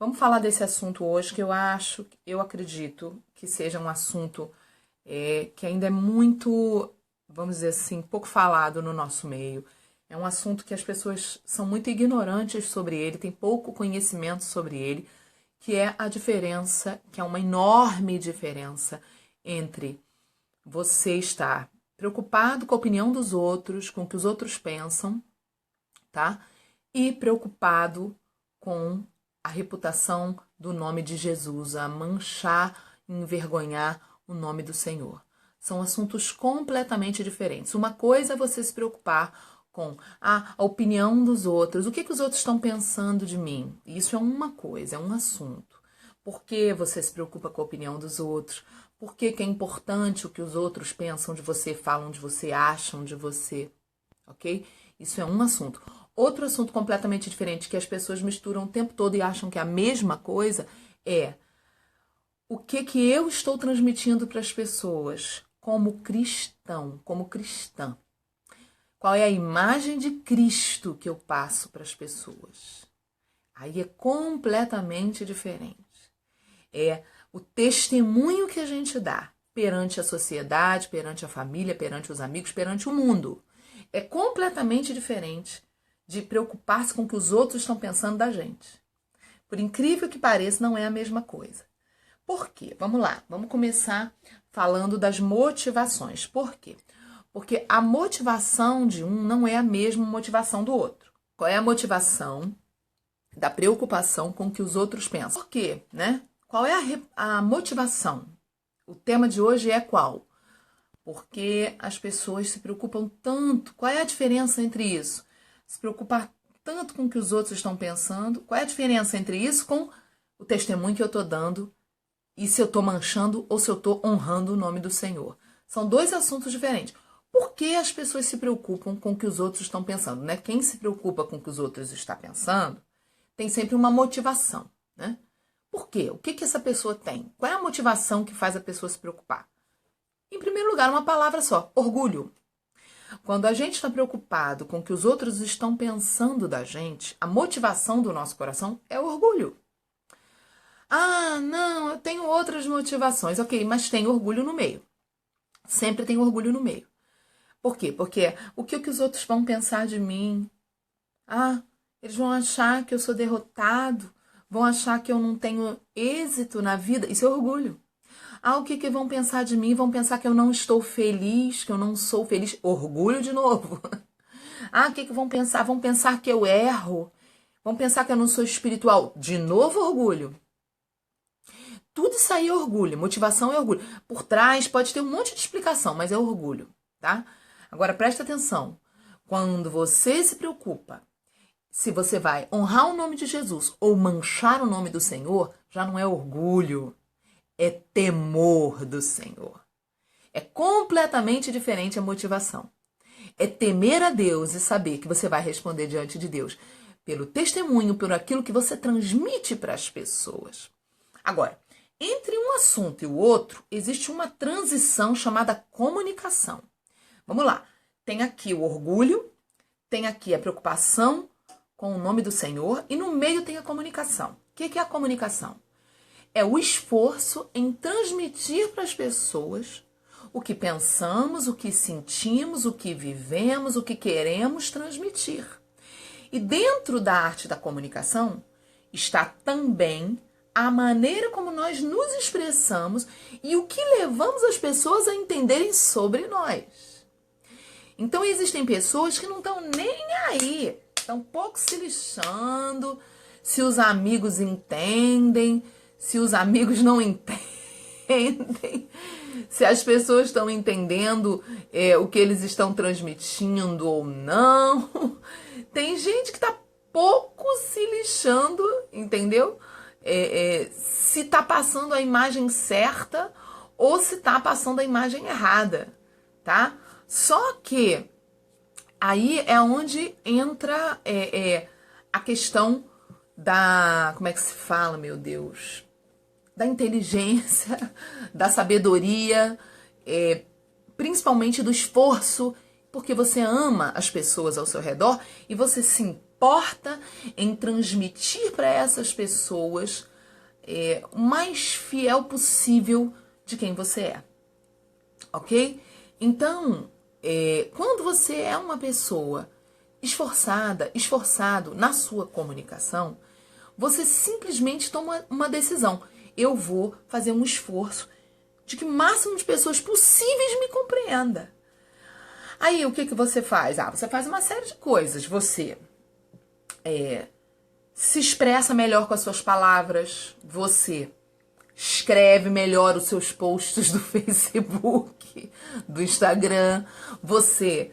Vamos falar desse assunto hoje, que eu acredito que seja um assunto que ainda é muito, vamos dizer assim, pouco falado no nosso meio. É um assunto que as pessoas são muito ignorantes sobre ele, têm pouco conhecimento sobre ele, que é a diferença, que é uma enorme diferença entre você estar preocupado com a opinião dos outros, com o que os outros pensam, tá? E preocupado com a reputação do nome de Jesus, a manchar, envergonhar o nome do Senhor. São assuntos completamente diferentes. Uma coisa é você se preocupar com a opinião dos outros, o que os outros estão pensando de mim. Isso é uma coisa, é um assunto. Por que você se preocupa com a opinião dos outros? Por que é importante o que os outros pensam de você, falam de você, acham de você? Ok? Isso é um assunto. Outro assunto completamente diferente que as pessoas misturam o tempo todo e acham que é a mesma coisa é o que eu estou transmitindo para as pessoas como cristão, como cristã. Qual é a imagem de Cristo que eu passo para as pessoas? Aí é completamente diferente. É o testemunho que a gente dá perante a sociedade, perante a família, perante os amigos, perante o mundo. É completamente diferente de preocupar-se com o que os outros estão pensando da gente. Por incrível que pareça, não é a mesma coisa. Por quê? Vamos lá, vamos começar falando das motivações. Por quê? Porque a motivação de um não é a mesma motivação do outro. Qual é a motivação da preocupação com o que os outros pensam? Por quê, né? Qual é a motivação? O tema de hoje é qual? Porque as pessoas se preocupam tanto. Qual é a diferença entre isso? Se preocupar tanto com o que os outros estão pensando. Qual é a diferença entre isso com o testemunho que eu estou dando e se eu estou manchando ou se eu estou honrando o nome do Senhor? São dois assuntos diferentes. Por que as pessoas se preocupam com o que os outros estão pensando? Né? Quem se preocupa com o que os outros estão pensando tem sempre uma motivação. Né? Por quê? O que essa pessoa tem? Qual é a motivação que faz a pessoa se preocupar? Em primeiro lugar, uma palavra só: orgulho. Quando a gente está preocupado com o que os outros estão pensando da gente, a motivação do nosso coração é orgulho. Ah, não, eu tenho outras motivações. Ok, mas tem orgulho no meio. Sempre tem orgulho no meio. Por quê? Porque o que os outros vão pensar de mim? Ah, eles vão achar que eu sou derrotado, vão achar que eu não tenho êxito na vida. Isso é orgulho. Ah, o que vão pensar de mim? Vão pensar que eu não estou feliz, que eu não sou feliz. Orgulho de novo. Ah, o que vão pensar? Vão pensar que eu erro. Vão pensar que eu não sou espiritual. De novo, orgulho. Tudo isso aí é orgulho. Motivação é orgulho. Por trás pode ter um monte de explicação, mas é orgulho, tá? Agora, presta atenção. Quando você se preocupa se você vai honrar o nome de Jesus ou manchar o nome do Senhor, já não é orgulho. É temor do Senhor. É completamente diferente a motivação. É temer a Deus e saber que você vai responder diante de Deus pelo testemunho, por aquilo que você transmite para as pessoas. Agora, entre um assunto e o outro, existe uma transição chamada comunicação. Vamos lá. Tem aqui o orgulho, tem aqui a preocupação com o nome do Senhor e no meio tem a comunicação. O que é a comunicação? É o esforço em transmitir para as pessoas o que pensamos, o que sentimos, o que vivemos, o que queremos transmitir. E dentro da arte da comunicação está também a maneira como nós nos expressamos e o que levamos as pessoas a entenderem sobre nós. Então existem pessoas que não estão nem aí, estão pouco se lixando, se os amigos entendem, se os amigos não entendem, se as pessoas estão entendendo o que eles estão transmitindo ou não. Tem gente que está pouco se lixando, entendeu? Se está passando a imagem certa ou se está passando a imagem errada, tá? Só que aí é onde entra a questão da... Como é que se fala, meu Deus? Da inteligência, da sabedoria, principalmente do esforço, porque você ama as pessoas ao seu redor e você se importa em transmitir para essas pessoas o mais fiel possível de quem você é, ok? Então, quando você é uma pessoa esforçado na sua comunicação, você simplesmente toma uma decisão. Eu vou fazer um esforço de que o máximo de pessoas possíveis me compreenda. Aí, o que você faz? Você faz uma série de coisas. Você se expressa melhor com as suas palavras. Você escreve melhor os seus posts do Facebook, do Instagram. Você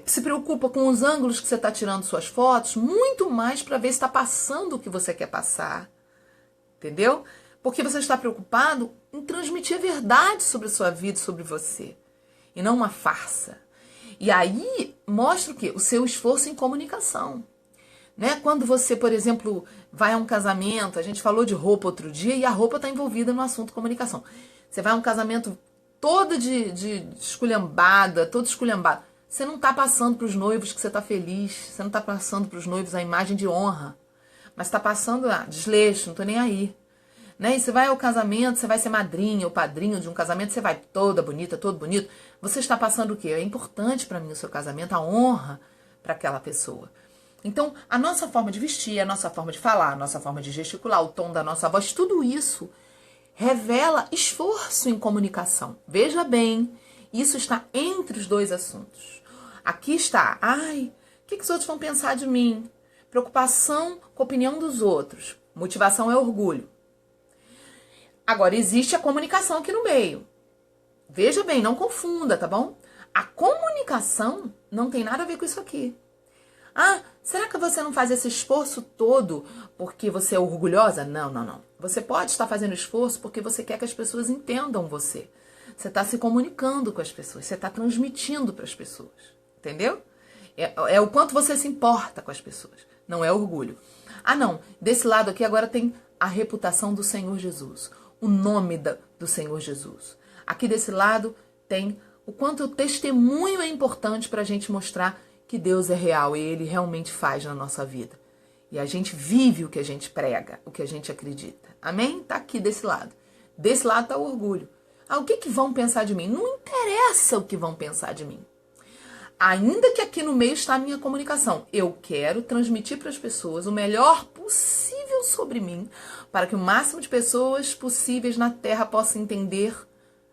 se preocupa com os ângulos que você está tirando suas fotos, muito mais para ver se está passando o que você quer passar. Entendeu? Porque você está preocupado em transmitir a verdade sobre a sua vida, sobre você. E não uma farsa. E aí mostra o quê? O seu esforço em comunicação. Né? Quando você, por exemplo, vai a um casamento, a gente falou de roupa outro dia e a roupa está envolvida no assunto comunicação. Você vai a um casamento todo de esculhambada, todo esculhambado. Você não está passando para os noivos que você está feliz, você não está passando para os noivos a imagem de honra, mas está passando desleixo, não estou nem aí. Né? E você vai ao casamento, você vai ser madrinha ou padrinho de um casamento, você vai toda bonita, todo bonito. Você está passando o quê? É importante para mim o seu casamento, a honra para aquela pessoa. Então, a nossa forma de vestir, a nossa forma de falar, a nossa forma de gesticular, o tom da nossa voz, tudo isso revela esforço em comunicação. Veja bem, isso está entre os dois assuntos. Aqui está, o que os outros vão pensar de mim? Preocupação com a opinião dos outros. Motivação é orgulho. Agora, existe a comunicação aqui no meio. Veja bem, não confunda, tá bom? A comunicação não tem nada a ver com isso aqui. Será que você não faz esse esforço todo porque você é orgulhosa? Não. Você pode estar fazendo esforço porque você quer que as pessoas entendam você. Você está se comunicando com as pessoas, você está transmitindo para as pessoas. Entendeu? É o quanto você se importa com as pessoas. Não é orgulho. Não. Desse lado aqui agora tem a reputação do Senhor Jesus. O nome do Senhor Jesus. Aqui desse lado tem o quanto o testemunho é importante para a gente mostrar que Deus é real e Ele realmente faz na nossa vida. E a gente vive o que a gente prega, o que a gente acredita. Amém? Tá aqui desse lado. Desse lado tá o orgulho. O que vão pensar de mim? Não interessa o que vão pensar de mim. Ainda que aqui no meio está a minha comunicação. Eu quero transmitir para as pessoas o melhor possível sobre mim, para que o máximo de pessoas possíveis na Terra possam entender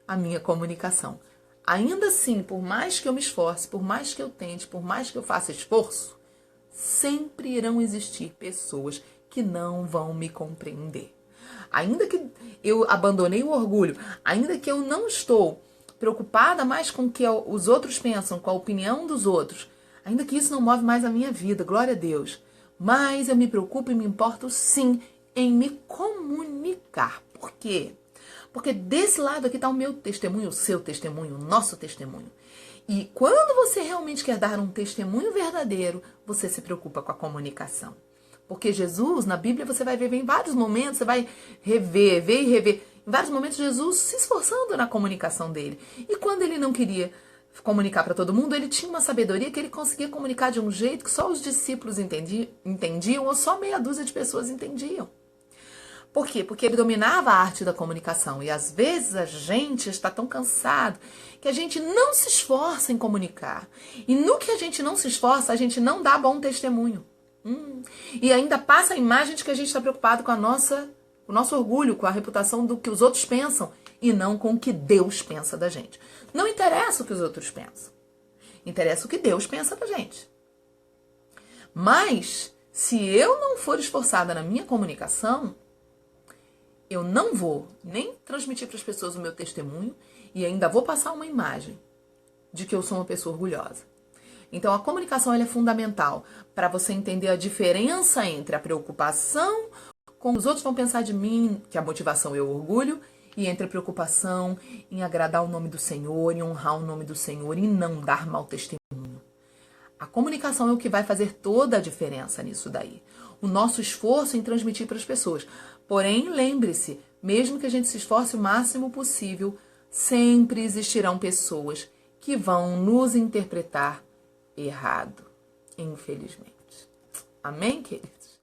a minha comunicação. Ainda assim, por mais que eu me esforce, por mais que eu tente, por mais que eu faça esforço, sempre irão existir pessoas que não vão me compreender. Ainda que eu abandonei o orgulho, ainda que eu não estou preocupada mais com o que os outros pensam, com a opinião dos outros, ainda que isso não move mais a minha vida, glória a Deus, mas eu me preocupo e me importo sim em me comunicar. Por quê? Porque desse lado aqui está o meu testemunho, o seu testemunho, o nosso testemunho. E quando você realmente quer dar um testemunho verdadeiro, você se preocupa com a comunicação. Porque Jesus, na Bíblia, você vai ver em vários momentos, você vai rever, ver e rever. Em vários momentos, Jesus se esforçando na comunicação dele. E quando ele não queria comunicar para todo mundo, ele tinha uma sabedoria que ele conseguia comunicar de um jeito que só os discípulos entendiam ou só meia dúzia de pessoas entendiam. Por quê? Porque ele dominava a arte da comunicação. E às vezes a gente está tão cansado que a gente não se esforça em comunicar. E no que a gente não se esforça, a gente não dá bom testemunho. E ainda passa a imagem de que a gente está preocupado com o nosso orgulho, com a reputação do que os outros pensam e não com o que Deus pensa da gente. Não interessa o que os outros pensam. Interessa o que Deus pensa da gente. Mas, se eu não for esforçada na minha comunicação, eu não vou nem transmitir para as pessoas o meu testemunho e ainda vou passar uma imagem de que eu sou uma pessoa orgulhosa. Então, a comunicação ela é fundamental para você entender a diferença entre a preocupação com os outros vão pensar de mim, que a motivação é o orgulho, e entre a preocupação em agradar o nome do Senhor, em honrar o nome do Senhor e não dar mau testemunho. A comunicação é o que vai fazer toda a diferença nisso daí. O nosso esforço em transmitir para as pessoas. Porém, lembre-se, mesmo que a gente se esforce o máximo possível, sempre existirão pessoas que vão nos interpretar errado, infelizmente. Amém, queridos?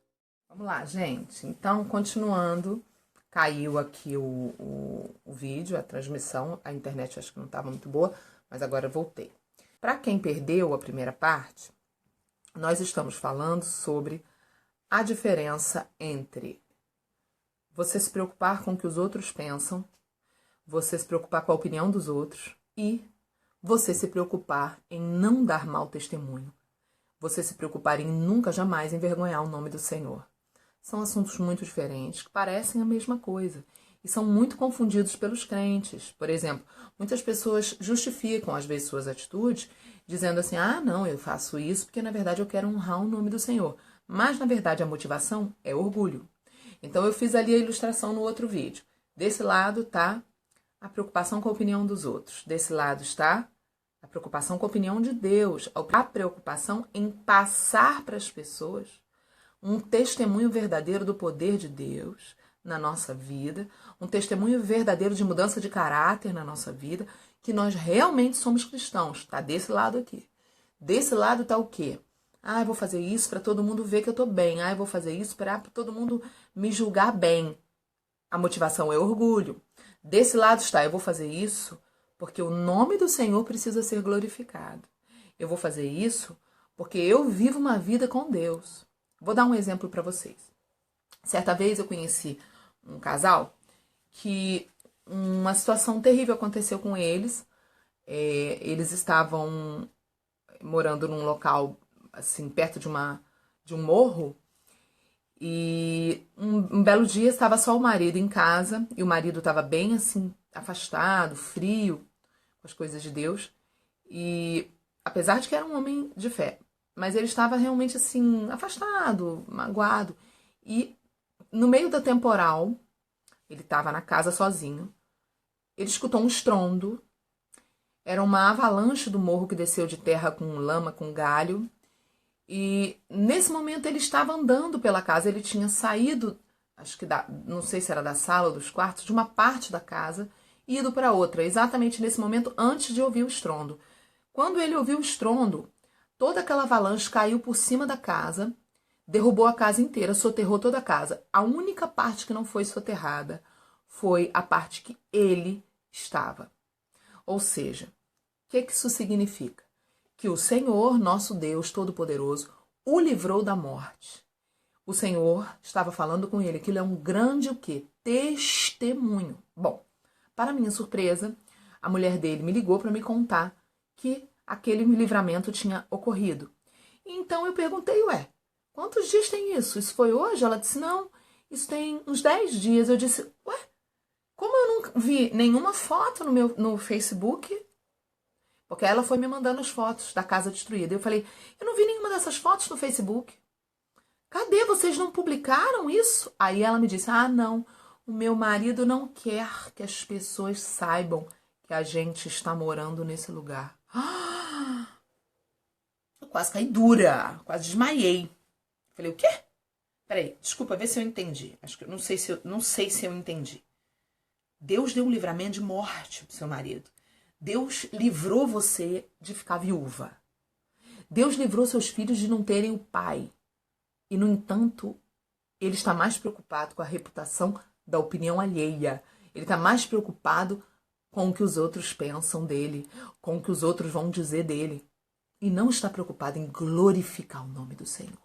Vamos lá, gente. Então, continuando, caiu aqui o vídeo, a transmissão, a internet acho que não estava muito boa, mas agora eu voltei. Para quem perdeu a primeira parte, nós estamos falando sobre a diferença entre você se preocupar com o que os outros pensam, você se preocupar com a opinião dos outros e você se preocupar em não dar mau testemunho. Você se preocupar em nunca jamais envergonhar o nome do Senhor. São assuntos muito diferentes, que parecem a mesma coisa. E são muito confundidos pelos crentes. Por exemplo, muitas pessoas justificam, às vezes, suas atitudes, dizendo assim, não, eu faço isso porque, na verdade, eu quero honrar o nome do Senhor. Mas, na verdade, a motivação é orgulho. Então, eu fiz ali a ilustração no outro vídeo. Desse lado está a preocupação com a opinião dos outros. Desse lado está a preocupação com a opinião de Deus. A preocupação em passar para as pessoas um testemunho verdadeiro do poder de Deus na nossa vida, um testemunho verdadeiro de mudança de caráter na nossa vida, que nós realmente somos cristãos. Está desse lado aqui. Desse lado está o quê? Eu vou fazer isso para todo mundo ver que eu estou bem. Eu vou fazer isso para todo mundo me julgar bem. A motivação é orgulho. Desse lado está, eu vou fazer isso porque o nome do Senhor precisa ser glorificado. Eu vou fazer isso porque eu vivo uma vida com Deus. Vou dar um exemplo para vocês. Certa vez eu conheci um casal que uma situação terrível aconteceu com eles. Eles estavam morando num local assim perto de um morro. E um belo dia estava só o marido em casa, e o marido estava bem assim, afastado, frio, com as coisas de Deus. E apesar de que era um homem de fé, mas ele estava realmente assim, afastado, magoado. E no meio da temporal, ele estava na casa sozinho, ele escutou um estrondo. Era uma avalanche do morro que desceu de terra com lama, com galho. E nesse momento ele estava andando pela casa, ele tinha saído, não sei se era da sala ou dos quartos, de uma parte da casa e ido para outra, exatamente nesse momento antes de ouvir o estrondo. Quando ele ouviu o estrondo, toda aquela avalanche caiu por cima da casa, derrubou a casa inteira, soterrou toda a casa. A única parte que não foi soterrada foi a parte que ele estava. Ou seja, o que isso significa? Que o Senhor, nosso Deus Todo-Poderoso, o livrou da morte. O Senhor estava falando com ele. Aquilo é um grande o quê? Testemunho. Bom, para minha surpresa, a mulher dele me ligou para me contar que aquele livramento tinha ocorrido. Então eu perguntei, quantos dias tem isso? Isso foi hoje? Ela disse, não, isso tem uns 10 dias. Eu disse, como eu não vi nenhuma foto no Facebook? Porque ela foi me mandando as fotos da casa destruída. Eu falei, eu não vi nenhuma dessas fotos no Facebook. Cadê? Vocês não publicaram isso? Aí ela me disse, não, o meu marido não quer que as pessoas saibam que a gente está morando nesse lugar. Eu quase caí dura, quase desmaiei. Falei, o quê? Peraí, desculpa, vê se eu entendi. Não sei se eu entendi. Deus deu um livramento de morte pro seu marido. Deus livrou você de ficar viúva. Deus livrou seus filhos de não terem o pai. E, no entanto, ele está mais preocupado com a reputação da opinião alheia. Ele está mais preocupado com o que os outros pensam dele, com o que os outros vão dizer dele. E não está preocupado em glorificar o nome do Senhor.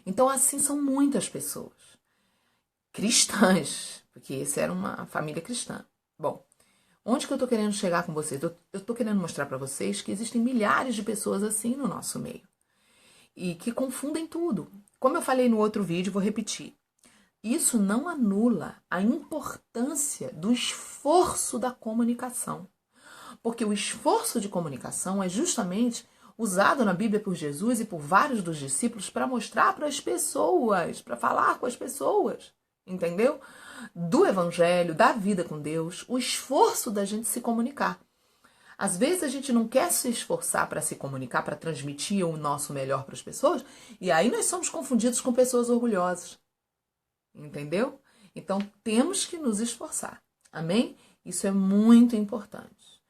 Então, assim são muitas pessoas. Cristãs, porque essa era uma família cristã. Bom, onde que eu estou querendo chegar com vocês? Eu estou querendo mostrar para vocês que existem milhares de pessoas assim no nosso meio. E que confundem tudo. Como eu falei no outro vídeo, vou repetir. Isso não anula a importância do esforço da comunicação. Porque o esforço de comunicação é justamente usado na Bíblia por Jesus e por vários dos discípulos para mostrar para as pessoas, para falar com as pessoas. Entendeu? Do evangelho, da vida com Deus, o esforço da gente se comunicar. Às vezes a gente não quer se esforçar para se comunicar, para transmitir o nosso melhor para as pessoas, e aí nós somos confundidos com pessoas orgulhosas. Entendeu? Então temos que nos esforçar. Amém? Isso é muito importante.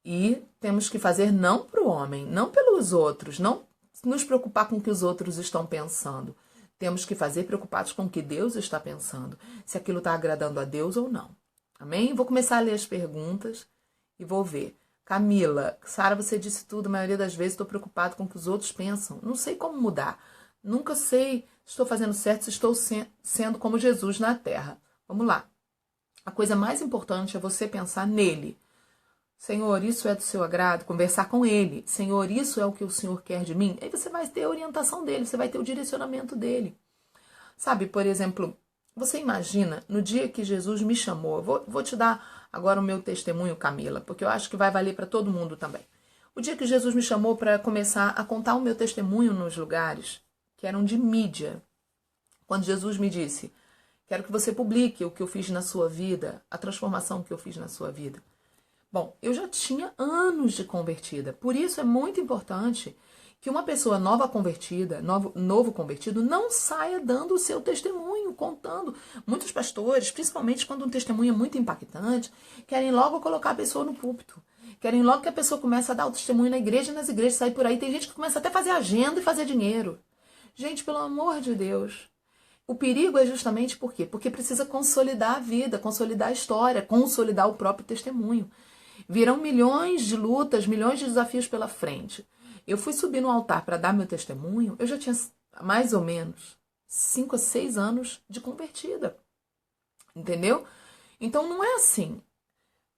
E temos que fazer não para o homem, não pelos outros, não nos preocupar com o que os outros estão pensando. Temos que fazer preocupados com o que Deus está pensando, se aquilo está agradando a Deus ou não. Amém? Vou começar a ler as perguntas e vou ver. Camila, Sara, você disse tudo, a maioria das vezes estou preocupado com o que os outros pensam. Não sei como mudar. Nunca sei se estou fazendo certo, se estou sendo como Jesus na terra. Vamos lá. A coisa mais importante é você pensar nele. Senhor, isso é do seu agrado? Conversar com ele. Senhor, isso é o que o Senhor quer de mim? Aí você vai ter a orientação dele, você vai ter o direcionamento dele. Sabe, por exemplo, você imagina, no dia que Jesus me chamou, vou te dar agora o meu testemunho, Camila, porque eu acho que vai valer para todo mundo também. O dia que Jesus me chamou para começar a contar o meu testemunho nos lugares que eram de mídia, quando Jesus me disse, quero que você publique o que eu fiz na sua vida, a transformação que eu fiz na sua vida. Bom, eu já tinha anos de convertida, por isso é muito importante que uma pessoa nova convertida, novo convertido, não saia dando o seu testemunho, contando. Muitos pastores, principalmente quando um testemunho é muito impactante, querem logo colocar a pessoa no púlpito. Querem logo que a pessoa comece a dar o testemunho na igreja e nas igrejas, sair por aí. Tem gente que começa até a fazer agenda e fazer dinheiro. Gente, pelo amor de Deus. O perigo é justamente por quê? Porque precisa consolidar a vida, consolidar a história, consolidar o próprio testemunho. Virão milhões de lutas, milhões de desafios pela frente. Eu fui subir no altar para dar meu testemunho, eu já tinha mais ou menos 5 a 6 anos de convertida. Entendeu? Então não é assim.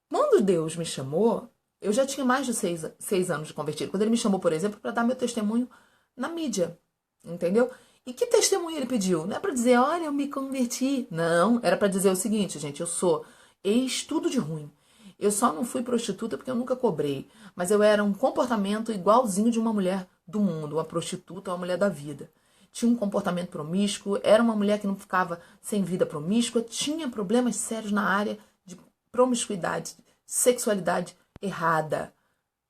Quando Deus me chamou, eu já tinha mais de 6 anos de convertida. Quando ele me chamou, por exemplo, para dar meu testemunho na mídia. Entendeu? E que testemunho ele pediu? Não é para dizer, olha, eu me converti. Não, era para dizer o seguinte, gente, eu sou ex tudo de ruim. Eu só não fui prostituta porque eu nunca cobrei, mas eu era um comportamento igualzinho de uma mulher do mundo, uma prostituta, uma mulher da vida. Tinha um comportamento promíscuo, era uma mulher que não ficava sem vida promíscua, tinha problemas sérios na área de promiscuidade, sexualidade errada.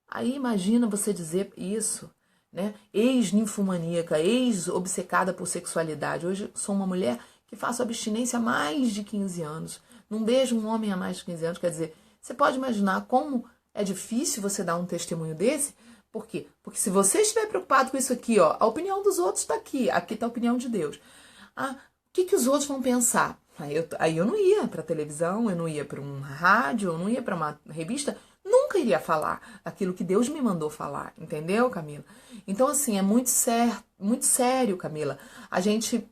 Aí imagina você dizer isso, né? Ex-ninfomaníaca, ex-obcecada por sexualidade. Hoje sou uma mulher que faço abstinência há mais de 15 anos. Não beijo um homem há mais de 15 anos, quer dizer... Você pode imaginar como é difícil você dar um testemunho desse? Por quê? Porque se você estiver preocupado com isso aqui, ó, a opinião dos outros está aqui está a opinião de Deus. Ah, o que os outros vão pensar? Aí eu não ia para televisão, eu não ia para um rádio, eu não ia para uma revista, nunca iria falar aquilo que Deus me mandou falar, entendeu, Camila? Então, assim, é muito sério, Camila, a gente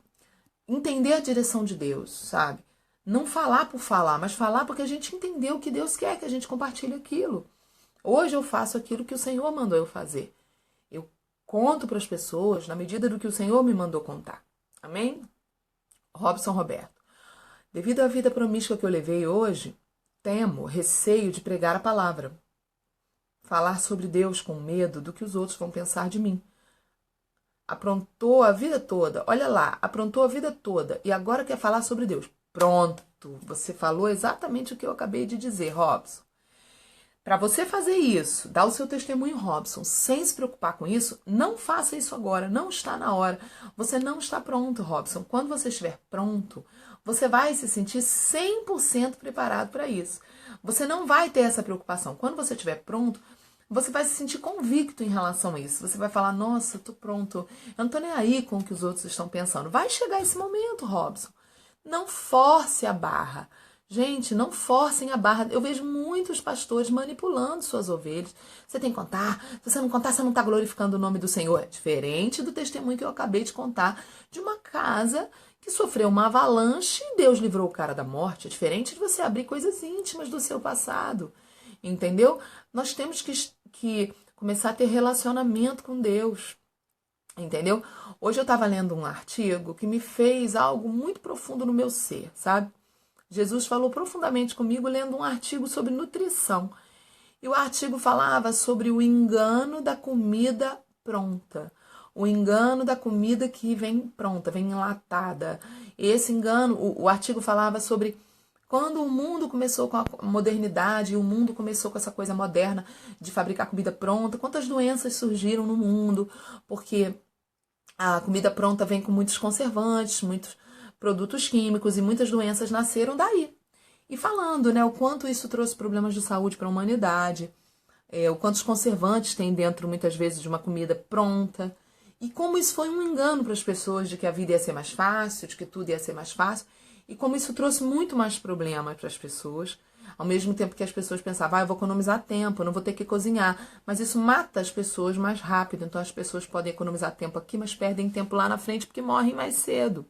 entender a direção de Deus, sabe? Não falar por falar, mas falar porque a gente entendeu o que Deus quer, que a gente compartilhe aquilo. Hoje eu faço aquilo que o Senhor mandou eu fazer. Eu conto para as pessoas na medida do que o Senhor me mandou contar. Amém? Robson Roberto. Devido à vida promíscua que eu levei hoje, temo, receio de pregar a palavra. Falar sobre Deus com medo do que os outros vão pensar de mim. Aprontou a vida toda, olha lá, aprontou a vida toda e agora quer falar sobre Deus. Pronto, você falou exatamente o que eu acabei de dizer, Robson. Para você fazer isso, dar o seu testemunho, Robson, sem se preocupar com isso, não faça isso agora, não está na hora. Você não está pronto, Robson. Quando você estiver pronto, você vai se sentir 100% preparado para isso. Você não vai ter essa preocupação. Quando você estiver pronto, você vai se sentir convicto em relação a isso. Você vai falar, nossa, eu tô pronto, eu não tô nem aí com o que os outros estão pensando. Vai chegar esse momento, Robson. Não force a barra. Gente, não forcem a barra. Eu vejo muitos pastores manipulando suas ovelhas. Você tem que contar. Se você não contar, você não está glorificando o nome do Senhor. É diferente do testemunho que eu acabei de contar de uma casa que sofreu uma avalanche e Deus livrou o cara da morte. É diferente de você abrir coisas íntimas do seu passado. Entendeu? Nós temos que começar a ter relacionamento com Deus. Entendeu? Hoje eu estava lendo um artigo que me fez algo muito profundo no meu ser, sabe? Jesus falou profundamente comigo lendo um artigo sobre nutrição. E o artigo falava sobre o engano da comida pronta. O engano da comida que vem pronta, vem enlatada. Esse engano, o artigo falava sobre quando o mundo começou com a modernidade, o mundo começou com essa coisa moderna de fabricar comida pronta, quantas doenças surgiram no mundo, porque a comida pronta vem com muitos conservantes, muitos produtos químicos e muitas doenças nasceram daí. E falando, né, o quanto isso trouxe problemas de saúde para a humanidade, o quanto os conservantes tem dentro, muitas vezes, de uma comida pronta. E como isso foi um engano para as pessoas de que a vida ia ser mais fácil, de que tudo ia ser mais fácil, e como isso trouxe muito mais problema para as pessoas, ao mesmo tempo que as pessoas pensavam, eu vou economizar tempo, eu não vou ter que cozinhar, mas isso mata as pessoas mais rápido, então as pessoas podem economizar tempo aqui, mas perdem tempo lá na frente porque morrem mais cedo.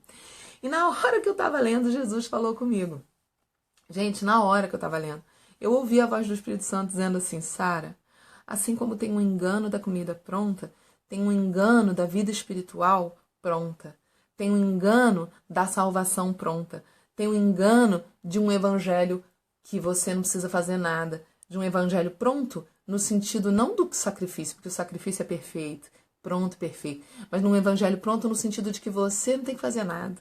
E na hora que eu estava lendo, Jesus falou comigo. Gente, na hora que eu estava lendo, eu ouvi a voz do Espírito Santo dizendo assim, Sara, assim como tem um engano da comida pronta, tem um engano da vida espiritual pronta. Tem um engano da salvação pronta. Tem um engano de um evangelho que você não precisa fazer nada. De um evangelho pronto, no sentido não do sacrifício, porque o sacrifício é perfeito, pronto, perfeito. Mas num evangelho pronto no sentido de que você não tem que fazer nada.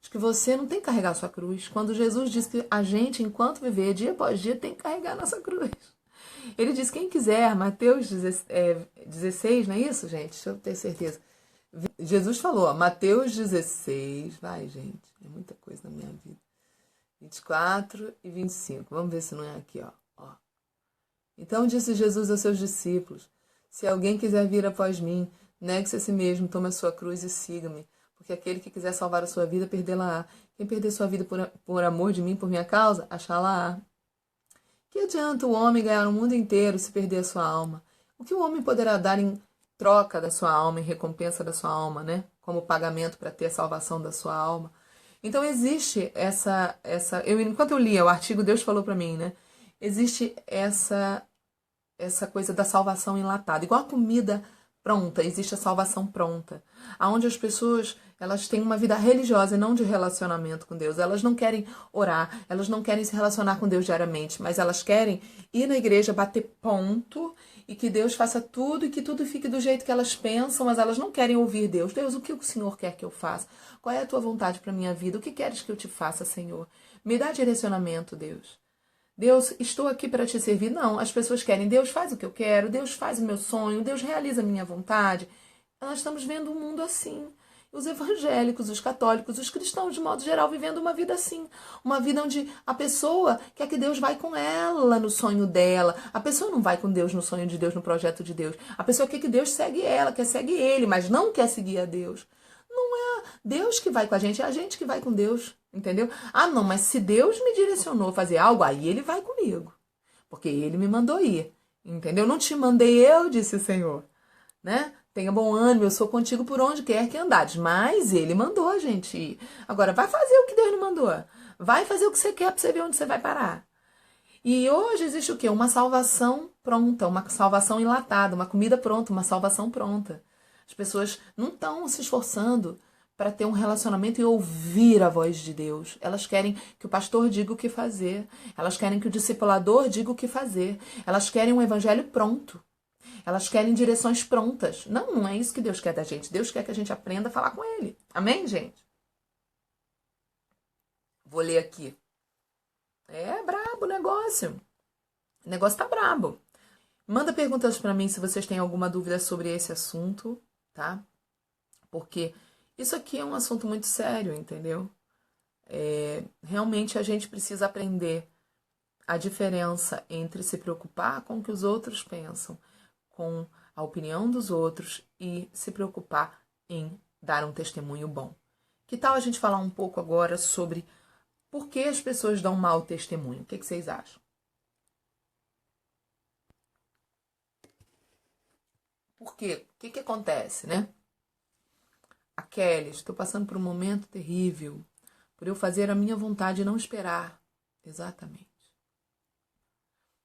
De que você não tem que carregar a sua cruz. Quando Jesus diz que a gente, enquanto viver, dia após dia, tem que carregar a nossa cruz. Ele diz, quem quiser, Mateus 16, não é isso, gente? Deixa eu ter certeza. Jesus falou, ó, Mateus 16, vai, gente, é muita coisa na minha vida. 24 e 25, vamos ver se não é aqui, ó. Então disse Jesus aos seus discípulos, se alguém quiser vir após mim, negue-se a si mesmo, tome a sua cruz e siga-me. Porque aquele que quiser salvar a sua vida, perdê-la-á. Quem perder sua vida por amor de mim, por minha causa, achá-la-á. Que adianta o homem ganhar o mundo inteiro se perder a sua alma? O que o homem poderá dar em troca da sua alma, em recompensa da sua alma, né? Como pagamento para ter a salvação da sua alma. Então existe enquanto eu lia o artigo, Deus falou para mim, né? Existe essa coisa da salvação enlatada. Igual a comida pronta, existe a salvação pronta. Onde as pessoas, elas têm uma vida religiosa e não de relacionamento com Deus. Elas não querem orar, elas não querem se relacionar com Deus diariamente, mas elas querem ir na igreja, bater ponto e que Deus faça tudo e que tudo fique do jeito que elas pensam, mas elas não querem ouvir Deus. Deus, o que o Senhor quer que eu faça? Qual é a tua vontade para a minha vida? O que queres que eu te faça, Senhor? Me dá direcionamento, Deus. Deus, estou aqui para te servir. Não, as pessoas querem, Deus faz o que eu quero, Deus faz o meu sonho, Deus realiza a minha vontade. Nós estamos vendo um mundo assim. Os evangélicos, os católicos, os cristãos, de modo geral, vivendo uma vida assim. Uma vida onde a pessoa quer que Deus vai com ela no sonho dela. A pessoa não vai com Deus no sonho de Deus, no projeto de Deus. A pessoa quer que Deus segue ela, quer seguir ele, mas não quer seguir a Deus. Não é Deus que vai com a gente, é a gente que vai com Deus. Entendeu? Ah, não, mas se Deus me direcionou a fazer algo, aí ele vai comigo. Porque ele me mandou ir. Entendeu? Não te mandei eu, disse o Senhor. Né? Tenha bom ânimo, eu sou contigo por onde quer que andares. Mas ele mandou a gente ir. Agora, vai fazer o que Deus não mandou. Vai fazer o que você quer para você ver onde você vai parar. E hoje existe o quê? Uma salvação pronta, uma salvação enlatada, uma comida pronta, uma salvação pronta. As pessoas não estão se esforçando para ter um relacionamento e ouvir a voz de Deus. Elas querem que o pastor diga o que fazer. Elas querem que o discipulador diga o que fazer. Elas querem um evangelho pronto. Elas querem direções prontas. Não, não é isso que Deus quer da gente. Deus quer que a gente aprenda a falar com Ele. Amém, gente? Vou ler aqui. É brabo o negócio. O negócio tá brabo. Manda perguntas para mim se vocês têm alguma dúvida sobre esse assunto, tá? Porque isso aqui é um assunto muito sério, entendeu? Realmente a gente precisa aprender a diferença entre se preocupar com o que os outros pensam, com a opinião dos outros e se preocupar em dar um testemunho bom. Que tal a gente falar um pouco agora sobre por que as pessoas dão mau testemunho? O que vocês acham? Por quê? O que acontece, né? A Kelly, estou passando por um momento terrível, por eu fazer a minha vontade e não esperar. Exatamente.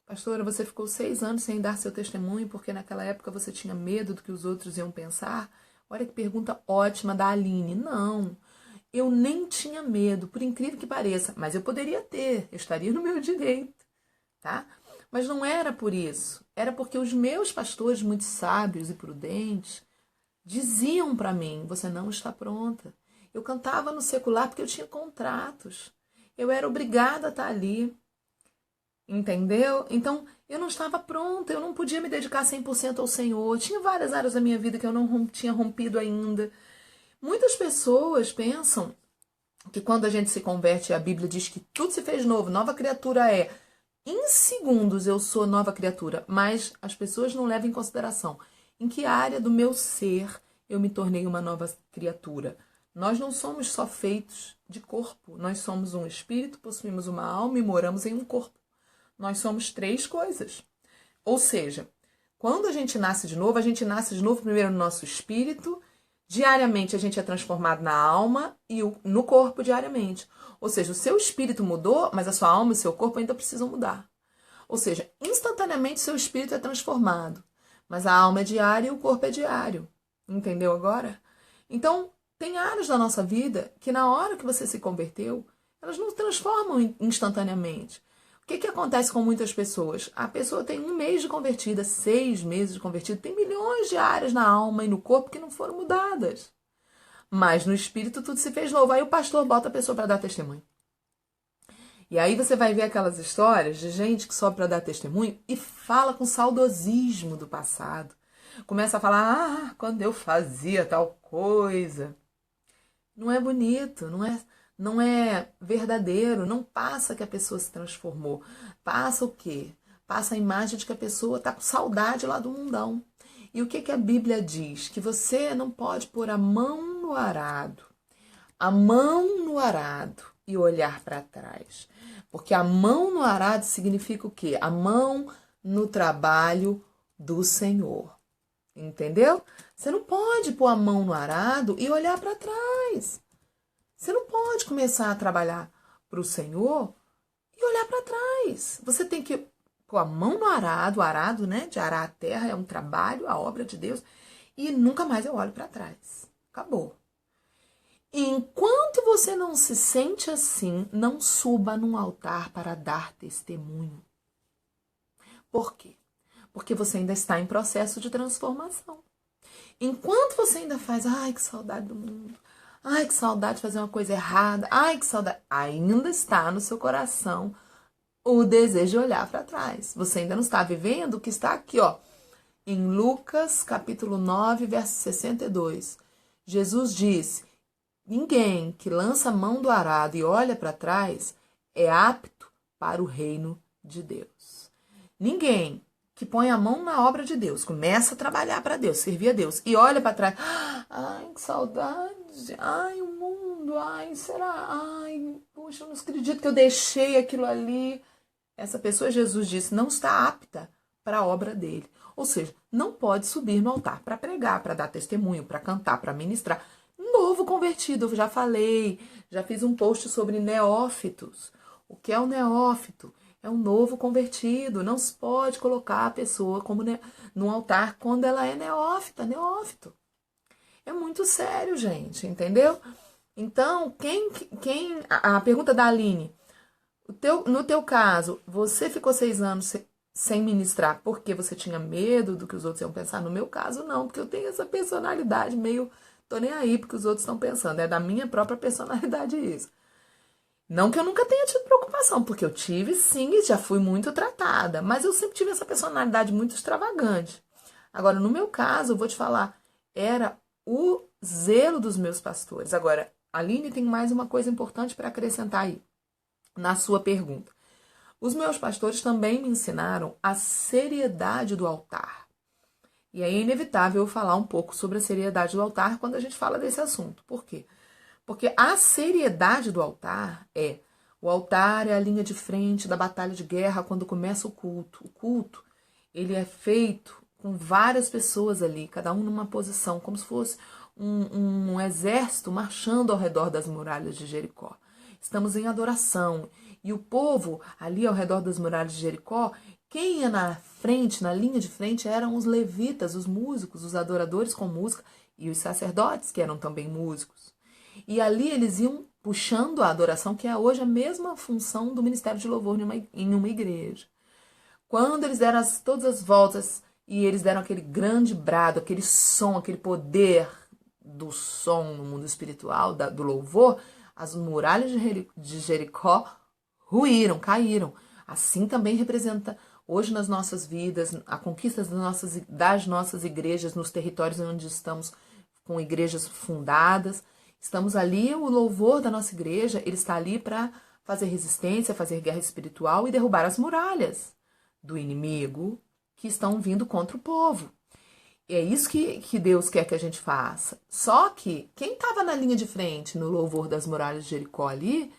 Pastora, você ficou 6 anos sem dar seu testemunho porque naquela época você tinha medo do que os outros iam pensar? Olha que pergunta ótima da Aline. Não, eu nem tinha medo, por incrível que pareça, mas eu poderia ter, eu estaria no meu direito, tá? Mas não era por isso, era porque os meus pastores muito sábios e prudentes diziam para mim, você não está pronta. Eu cantava no secular porque eu tinha contratos. Eu era obrigada a estar ali. Entendeu? Então, eu não estava pronta, eu não podia me dedicar 100% ao Senhor. Tinha várias áreas da minha vida que eu não tinha rompido ainda. Muitas pessoas pensam que quando a gente se converte, a Bíblia diz que tudo se fez novo, nova criatura é. Em segundos eu sou nova criatura, mas as pessoas não levam em consideração em que área do meu ser eu me tornei uma nova criatura. Nós não somos só feitos de corpo, nós somos um espírito, possuímos uma alma e moramos em um corpo. Nós somos 3 coisas. Ou seja, quando a gente nasce de novo primeiro no nosso espírito, diariamente a gente é transformado na alma e no corpo diariamente. Ou seja, o seu espírito mudou, mas a sua alma e o seu corpo ainda precisam mudar. Ou seja, instantaneamente o seu espírito é transformado, mas a alma é diária e o corpo é diário. Entendeu agora? Então, tem áreas da nossa vida que na hora que você se converteu, elas não se transformam instantaneamente. O que acontece com muitas pessoas? A pessoa tem 1 mês de convertida, 6 meses de convertida, tem milhões de áreas na alma e no corpo que não foram mudadas. Mas no espírito tudo se fez novo. Aí o pastor bota a pessoa para dar testemunho. E aí você vai ver aquelas histórias de gente que sobe para dar testemunho e fala com saudosismo do passado. Começa a falar, quando eu fazia tal coisa. Não é bonito, não é verdadeiro, não passa que a pessoa se transformou. Passa o quê? Passa a imagem de que a pessoa está com saudade lá do mundão. E o que a Bíblia diz? Que você não pode pôr a mão no arado e olhar para trás. Porque a mão no arado significa o quê? A mão no trabalho do Senhor. Entendeu? Você não pode pôr a mão no arado e olhar para trás. Você não pode começar a trabalhar para o Senhor e olhar para trás. Você tem que pôr a mão no arado, o arado, né, de arar a terra é um trabalho, a obra de Deus, e nunca mais eu olho para trás. Acabou. Enquanto você não se sente assim, não suba num altar para dar testemunho. Por quê? Porque você ainda está em processo de transformação. Enquanto você ainda faz, ai, que saudade do mundo, ai, que saudade de fazer uma coisa errada, ai, que saudade, ainda está no seu coração o desejo de olhar para trás. Você ainda não está vivendo o que está aqui, ó, em Lucas, capítulo 9, verso 62. Jesus disse: ninguém que lança a mão do arado e olha para trás é apto para o reino de Deus. Ninguém que põe a mão na obra de Deus, começa a trabalhar para Deus, servir a Deus, e olha para trás, ai, que saudade, ai, o mundo, ai, será, ai, poxa, eu não acredito que eu deixei aquilo ali. Essa pessoa, Jesus disse, não está apta para a obra dele. Ou seja, não pode subir no altar para pregar, para dar testemunho, para cantar, para ministrar. Novo convertido, eu já falei, já fiz um post sobre neófitos. O que é o neófito? É um novo convertido. Não se pode colocar a pessoa como no altar quando ela é neófita, neófito. É muito sério, gente, entendeu? Então, a pergunta da Aline, no teu caso, você ficou 6 anos sem ministrar porque você tinha medo do que os outros iam pensar? No meu caso, não, porque eu tenho essa personalidade meio, tô nem aí porque os outros estão pensando, é da minha própria personalidade isso. Não que eu nunca tenha tido preocupação, porque eu tive sim e já fui muito tratada, mas eu sempre tive essa personalidade muito extravagante. Agora, no meu caso, eu vou te falar, era o zelo dos meus pastores. Agora, Aline, tem mais uma coisa importante para acrescentar aí, na sua pergunta. Os meus pastores também me ensinaram a seriedade do altar. E aí é inevitável eu falar um pouco sobre a seriedade do altar quando a gente fala desse assunto. Por quê? Porque a seriedade do altar o altar é a linha de frente da batalha de guerra quando começa o culto. O culto, ele é feito com várias pessoas ali, cada um numa posição, como se fosse um exército marchando ao redor das muralhas de Jericó. Estamos em adoração. E o povo ali ao redor das muralhas de Jericó, quem ia na frente, na linha de frente, eram os levitas, os músicos, os adoradores com música e os sacerdotes, que eram também músicos. E ali eles iam puxando a adoração, que é hoje a mesma função do Ministério de Louvor em uma igreja. Quando eles deram todas as voltas e eles deram aquele grande brado, aquele som, aquele poder do som no mundo espiritual, do louvor, as muralhas de Jericó ruíram, caíram. Assim também representa hoje nas nossas vidas a conquista das nossas igrejas nos territórios onde estamos com igrejas fundadas. Estamos ali, o louvor da nossa igreja, ele está ali para fazer resistência, fazer guerra espiritual e derrubar as muralhas do inimigo que estão vindo contra o povo. É isso que Deus quer que a gente faça. Só que quem estava na linha de frente no louvor das muralhas de Jericó ali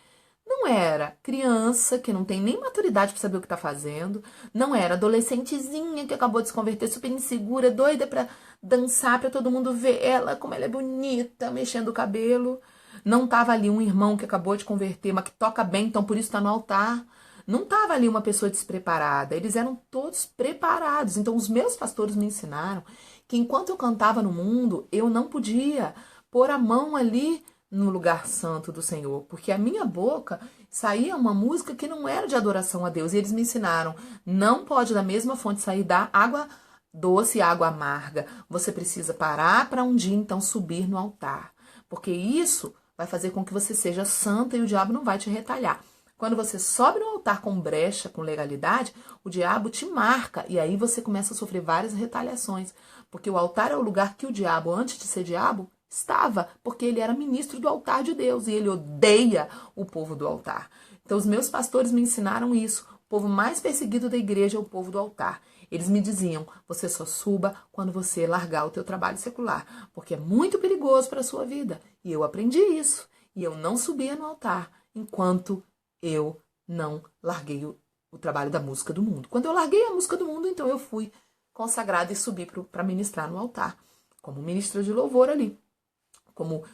não era criança que não tem nem maturidade para saber o que está fazendo, não era adolescentezinha que acabou de se converter super insegura, doida para dançar para todo mundo ver ela como ela é bonita, mexendo o cabelo. Não estava ali um irmão que acabou de converter, mas que toca bem, então por isso está no altar. Não estava ali uma pessoa despreparada, eles eram todos preparados. Então os meus pastores me ensinaram que enquanto eu cantava no mundo, eu não podia pôr a mão ali no lugar santo do Senhor, porque a minha boca saía uma música que não era de adoração a Deus. E eles me ensinaram, não pode da mesma fonte sair da água doce e água amarga. Você precisa parar para um dia então subir no altar, porque isso vai fazer com que você seja santa e o diabo não vai te retalhar. Quando você sobe no altar com brecha, com legalidade, o diabo te marca e aí você começa a sofrer várias retaliações. Porque o altar é o lugar que o diabo, antes de ser diabo, estava. Porque ele era ministro do altar de Deus e ele odeia o povo do altar. Então os meus pastores me ensinaram isso. O povo mais perseguido da igreja é o povo do altar. Eles me diziam, você só suba quando você largar o teu trabalho secular. Porque é muito perigoso para a sua vida. E eu aprendi isso. E eu não subia no altar enquanto eu não larguei o trabalho da música do mundo. Quando eu larguei a música do mundo, então eu fui consagrada e subi para ministrar no altar, como ministra de louvor ali.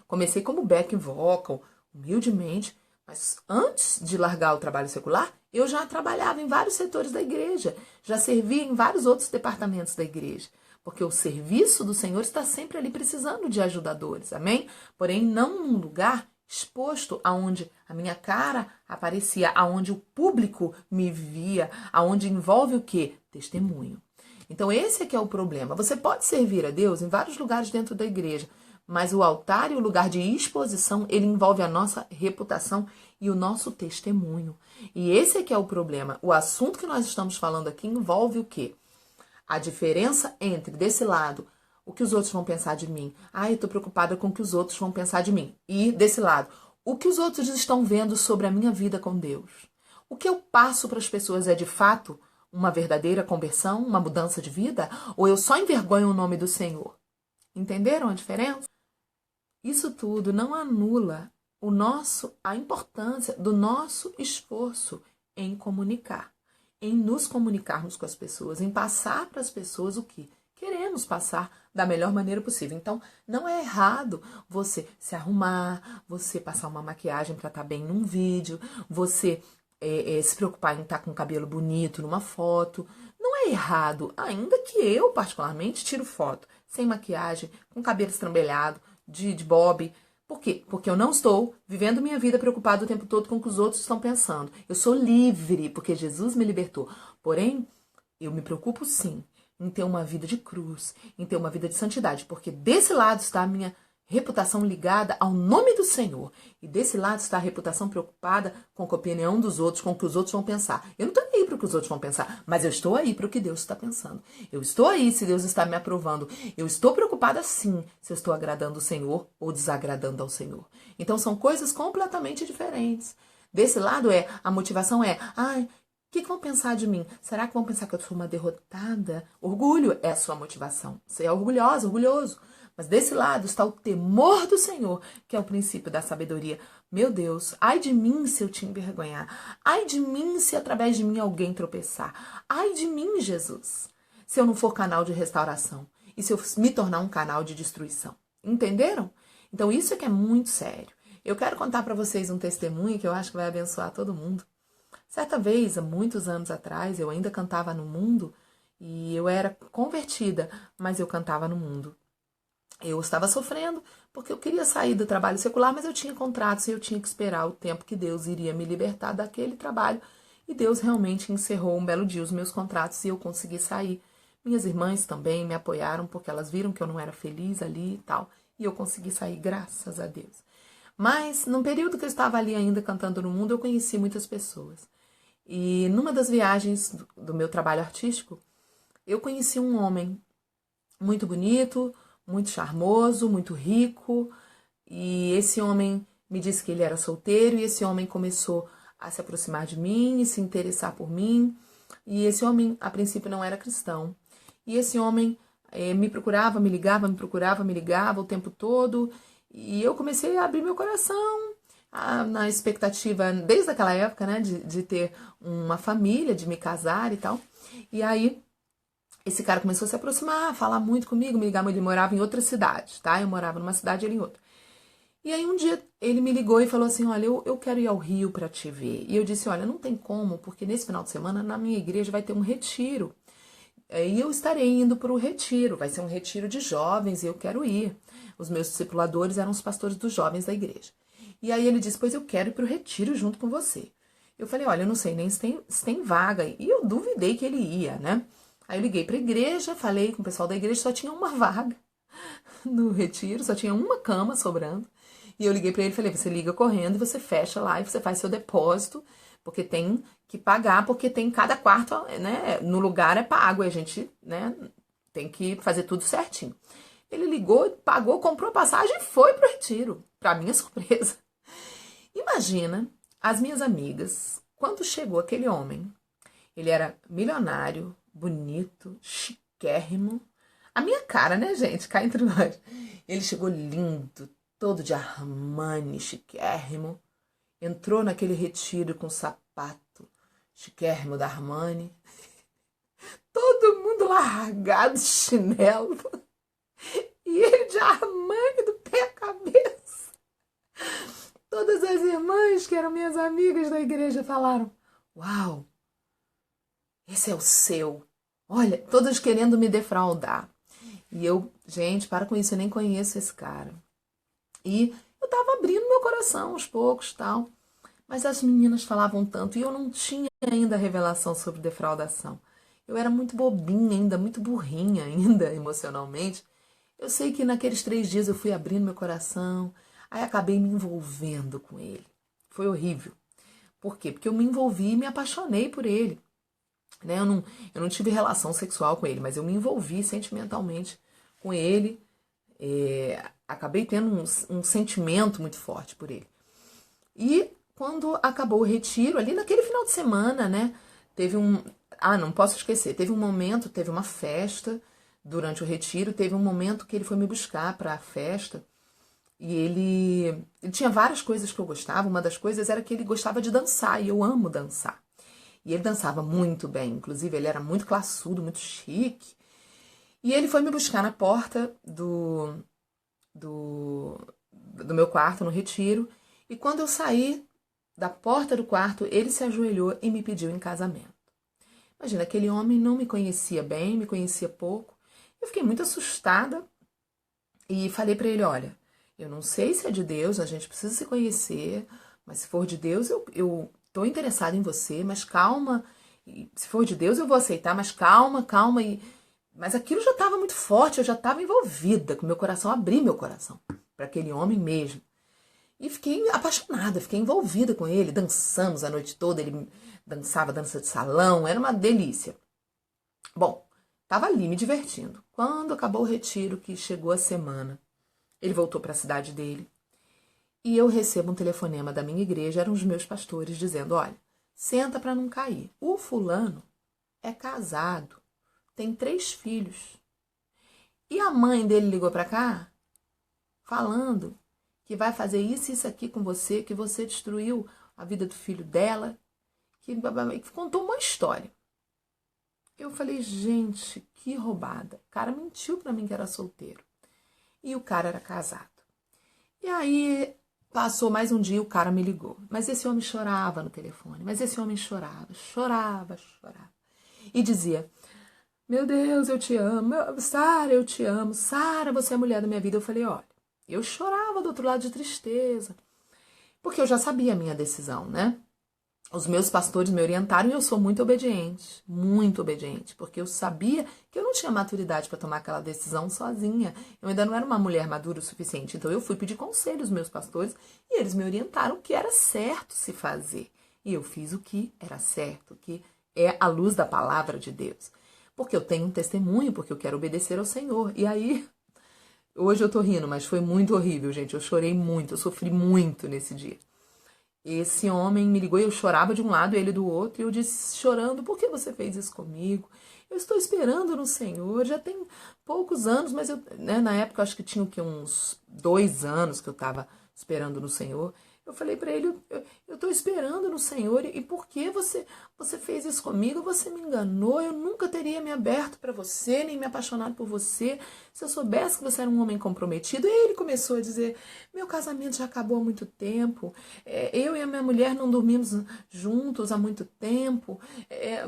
Comecei como back vocal, humildemente, mas antes de largar o trabalho secular, eu já trabalhava em vários setores da igreja, já servia em vários outros departamentos da igreja, porque o serviço do Senhor está sempre ali precisando de ajudadores, amém? Porém, não num lugar exposto aonde a minha cara aparecia, aonde o público me via, aonde envolve o quê? Testemunho. Então esse é que é o problema. Você pode servir a Deus em vários lugares dentro da igreja, mas o altar e o lugar de exposição, ele envolve a nossa reputação e o nosso testemunho. E esse é que é o problema. O assunto que nós estamos falando aqui envolve o quê? A diferença entre, desse lado, o que os outros vão pensar de mim. Eu estou preocupada com o que os outros vão pensar de mim. E, desse lado, o que os outros estão vendo sobre a minha vida com Deus. O que eu passo para as pessoas é, de fato, uma verdadeira conversão, uma mudança de vida? Ou eu só envergonho o nome do Senhor? Entenderam a diferença? Isso tudo não anula a importância do nosso esforço em comunicar, em nos comunicarmos com as pessoas, em passar para as pessoas o que queremos passar da melhor maneira possível. Então, não é errado você se arrumar, você passar uma maquiagem para estar bem num vídeo, você se preocupar em estar com o cabelo bonito numa foto. Não é errado, ainda que eu, particularmente, tiro foto sem maquiagem, com cabelo estrambelhado, de bob. Por quê? Porque eu não estou vivendo minha vida preocupada o tempo todo com o que os outros estão pensando. Eu sou livre, porque Jesus me libertou. Porém, eu me preocupo sim em ter uma vida de cruz, em ter uma vida de santidade, porque desse lado está a minha reputação ligada ao nome do Senhor, e desse lado está a reputação preocupada com a opinião dos outros, com o que os outros vão pensar. Eu não estou aí para o que os outros vão pensar, mas eu estou aí para o que Deus está pensando. Eu estou aí se Deus está me aprovando. Eu estou preocupada sim se eu estou agradando o Senhor ou desagradando ao Senhor. Então são coisas completamente diferentes. Desse lado a motivação o que vão pensar de mim? Será que vão pensar que eu sou uma derrotada? Orgulho é a sua motivação. Você é orgulhosa, orgulhoso. Mas desse lado está o temor do Senhor, que é o princípio da sabedoria. Meu Deus, ai de mim se eu te envergonhar. Ai de mim se através de mim alguém tropeçar. Ai de mim, Jesus, se eu não for canal de restauração. E se eu me tornar um canal de destruição. Entenderam? Então isso é que é muito sério. Eu quero contar para vocês um testemunho que eu acho que vai abençoar todo mundo. Certa vez, há muitos anos atrás, eu ainda cantava no mundo e eu era convertida, mas eu cantava no mundo. Eu estava sofrendo porque eu queria sair do trabalho secular, mas eu tinha contratos e eu tinha que esperar o tempo que Deus iria me libertar daquele trabalho. E Deus realmente encerrou um belo dia os meus contratos e eu consegui sair. Minhas irmãs também me apoiaram porque elas viram que eu não era feliz ali e tal. E eu consegui sair, graças a Deus. Mas, num período que eu estava ali ainda cantando no mundo, eu conheci muitas pessoas. E numa das viagens do meu trabalho artístico, eu conheci um homem muito bonito, muito charmoso, muito rico. E esse homem me disse que ele era solteiro e esse homem começou a se aproximar de mim e se interessar por mim. E esse homem, a princípio, não era cristão. E esse homem me procurava, me ligava, me procurava, me ligava o tempo todo. E eu comecei a abrir meu coração na expectativa, desde aquela época, né, de ter uma família, de me casar e tal. E aí, esse cara começou a se aproximar, falar muito comigo, me ligar, ele morava em outra cidade, tá? Eu morava numa cidade, ele em outra. E aí um dia ele me ligou e falou assim, olha, eu quero ir ao Rio para te ver. E eu disse, olha, não tem como, porque nesse final de semana na minha igreja vai ter um retiro. E eu estarei indo para o retiro, vai ser um retiro de jovens e eu quero ir. Os meus discipuladores eram os pastores dos jovens da igreja. E aí ele disse, pois eu quero ir para o retiro junto com você. Eu falei, olha, eu não sei nem se tem vaga. E eu duvidei que ele ia, né? Aí eu liguei para a igreja, falei com o pessoal da igreja, só tinha uma vaga no retiro, só tinha uma cama sobrando. E eu liguei para ele e falei, você liga correndo e você fecha lá e você faz seu depósito, porque tem que pagar, porque tem cada quarto, né, no lugar é pago, e a gente, né, tem que fazer tudo certinho. Ele ligou, pagou, comprou a passagem e foi pro retiro, para minha surpresa. Imagina as minhas amigas, quando chegou aquele homem, ele era milionário, bonito, chiquérrimo, a minha cara, né, gente, cá entre nós. Ele chegou lindo, todo de Armani, chiquérrimo, entrou naquele retiro com sapato chiquérrimo da Armani, todo mundo largado de chinelo, e ele de Armani do pé à cabeça. Todas as irmãs que eram minhas amigas da igreja falaram, uau, esse é o seu. Olha, todas querendo me defraudar. E eu, gente, para com isso, eu nem conheço esse cara. E eu tava abrindo meu coração aos poucos, tal. Mas as meninas falavam tanto e eu não tinha ainda revelação sobre defraudação. Eu era muito bobinha ainda, muito burrinha ainda, emocionalmente. Eu sei que naqueles 3 dias eu fui abrindo meu coração, aí acabei me envolvendo com ele. Foi horrível. Por quê? Porque eu me envolvi e me apaixonei por ele. Né? Eu não tive relação sexual com ele, mas eu me envolvi sentimentalmente com ele. Acabei tendo um sentimento muito forte por ele. E quando acabou o retiro, ali naquele final de semana, né? Teve um... não posso esquecer. Teve um momento, teve uma festa durante o retiro. Teve um momento que ele foi me buscar para a festa. E ele tinha várias coisas que eu gostava. Uma das coisas era que ele gostava de dançar. E eu amo dançar. E ele dançava muito bem, inclusive ele era muito classudo, muito chique. E ele foi me buscar na porta do meu quarto, no retiro. E quando eu saí da porta do quarto, ele se ajoelhou e me pediu em casamento. Imagina, aquele homem não me conhecia bem, me conhecia pouco. Eu fiquei muito assustada e falei para ele, olha, eu não sei se é de Deus, a gente precisa se conhecer, mas se for de Deus, eu tô interessada em você, mas calma. Se for de Deus, eu vou aceitar, mas calma. Mas aquilo já estava muito forte, eu já estava envolvida com meu coração, abri meu coração para aquele homem mesmo. E fiquei apaixonada, fiquei envolvida com ele, dançamos a noite toda, ele dançava dança de salão, era uma delícia. Bom, estava ali me divertindo. Quando acabou o retiro, que chegou a semana, ele voltou para a cidade dele. E eu recebo um telefonema da minha igreja, eram os meus pastores, dizendo, olha, senta para não cair. O fulano é casado, tem 3 filhos. E a mãe dele ligou para cá, falando que vai fazer isso e isso aqui com você, que você destruiu a vida do filho dela, que contou uma história. Eu falei, gente, que roubada. O cara mentiu para mim que era solteiro. E o cara era casado. E aí... Passou mais um dia, o cara me ligou. Mas esse homem chorava no telefone. Chorava. E dizia, meu Deus, eu te amo. Sara, eu te amo. Sara, você é a mulher da minha vida. Eu falei, olha, eu chorava do outro lado de tristeza. Porque eu já sabia a minha decisão, né? Os meus pastores me orientaram e eu sou muito obediente, porque eu sabia que eu não tinha maturidade para tomar aquela decisão sozinha. Eu ainda não era uma mulher madura o suficiente. Então eu fui pedir conselho aos meus pastores e eles me orientaram o que era certo se fazer. E eu fiz o que era certo, que é a luz da palavra de Deus. Porque eu tenho um testemunho, porque eu quero obedecer ao Senhor. E aí, hoje eu tô rindo, mas foi muito horrível, gente. Eu chorei muito, eu sofri muito nesse dia. esse homem me ligou e eu chorava de um lado, ele do outro, e eu disse chorando: por que você fez isso comigo? Eu estou esperando no Senhor, já tem poucos anos, mas eu, né, na época eu acho que tinha o quê, uns 2 anos que eu estava esperando no Senhor. Eu falei para ele: eu estou esperando no Senhor, e por que você fez isso comigo? Você me enganou, eu nunca teria me aberto para você, nem me apaixonado por você, se eu soubesse que você era um homem comprometido. E ele começou a dizer: meu casamento já acabou há muito tempo, eu e a minha mulher não dormimos juntos há muito tempo,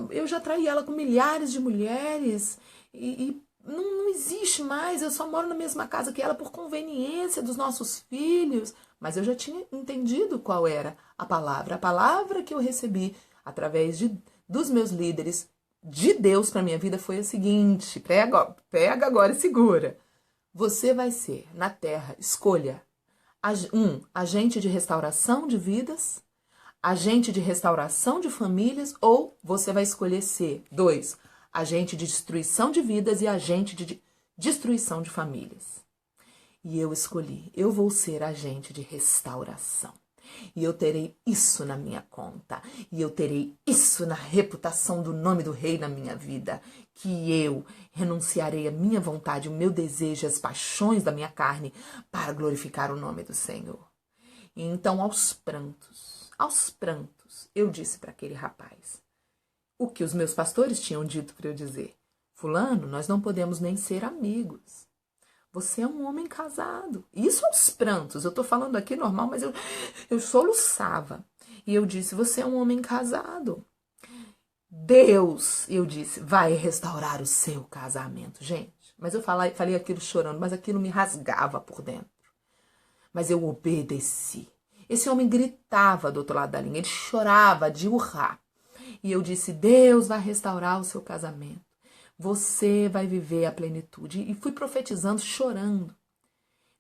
eu já traí ela com milhares de mulheres, e não existe mais, eu só moro na mesma casa que ela por conveniência dos nossos filhos. Mas eu já tinha entendido qual era a palavra que eu recebi através dos meus líderes de Deus para minha vida foi a seguinte: pega agora e segura. Você vai ser, na terra, escolha: agente de restauração de vidas, agente de restauração de famílias, ou você vai escolher ser 2, agente de destruição de vidas e agente de destruição de famílias. E eu escolhi: eu vou ser agente de restauração. E eu terei isso na minha conta. E eu terei isso na reputação do nome do Rei na minha vida. Que eu renunciarei à minha vontade, o meu desejo, as paixões da minha carne para glorificar o nome do Senhor. E então, aos prantos, eu disse para aquele rapaz o que os meus pastores tinham dito para eu dizer: fulano, nós não podemos nem ser amigos. Você é um homem casado. Isso aos prantos. Eu estou falando aqui normal, mas eu soluçava. E eu disse: você é um homem casado. Deus, eu disse, vai restaurar o seu casamento. Gente, mas eu falei aquilo chorando, mas aquilo me rasgava por dentro. Mas eu obedeci. Esse homem gritava do outro lado da linha. Ele chorava de urrar. E eu disse: Deus vai restaurar o seu casamento. Você vai viver a plenitude. E fui profetizando, chorando.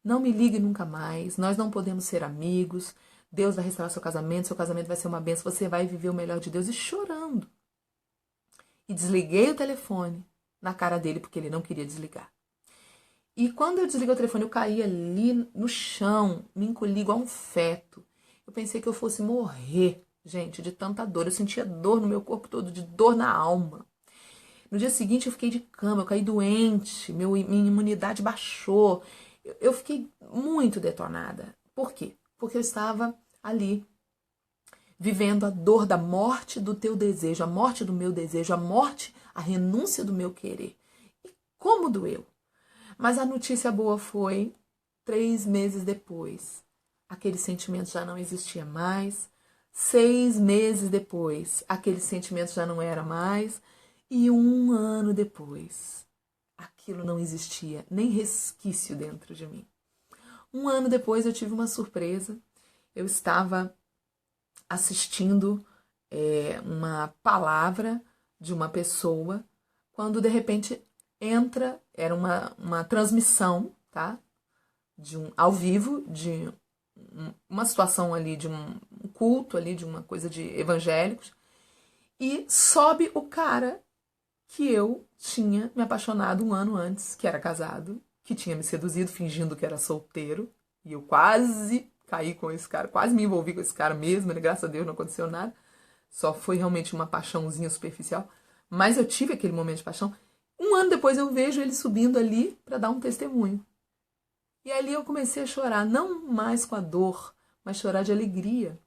Não me ligue nunca mais. Nós não podemos ser amigos. Deus vai restaurar seu casamento vai ser uma bênção. Você vai viver o melhor de Deus. E chorando. E desliguei o telefone na cara dele, porque ele não queria desligar. E quando eu desliguei o telefone, eu caí ali no chão, me encolhi igual um feto. Eu pensei que eu fosse morrer, gente, de tanta dor. Eu sentia dor no meu corpo todo, de dor na alma. No dia seguinte eu fiquei de cama, eu caí doente, minha imunidade baixou. Eu fiquei muito detonada. Por quê? Porque eu estava ali vivendo a dor da morte do teu desejo, a morte do meu desejo, a morte, a renúncia do meu querer. E como doeu? Mas a notícia boa foi, 3 meses depois, aquele sentimento já não existia mais. 6 meses depois, aquele sentimento já não era mais. E 1 ano depois, aquilo não existia, nem resquício dentro de mim. 1 ano depois eu tive uma surpresa. Eu estava assistindo uma palavra de uma pessoa, quando de repente entra, era uma transmissão, tá? Ao vivo, de uma situação ali, de um culto ali, de uma coisa de evangélicos, e sobe o cara que eu tinha me apaixonado 1 ano antes, que era casado, que tinha me seduzido fingindo que era solteiro, e eu quase caí com esse cara, quase me envolvi com esse cara mesmo, né? Graças a Deus não aconteceu nada, só foi realmente uma paixãozinha superficial, mas eu tive aquele momento de paixão. 1 ano depois eu vejo ele subindo ali para dar um testemunho. E ali eu comecei a chorar, não mais com a dor, mas chorar de alegria.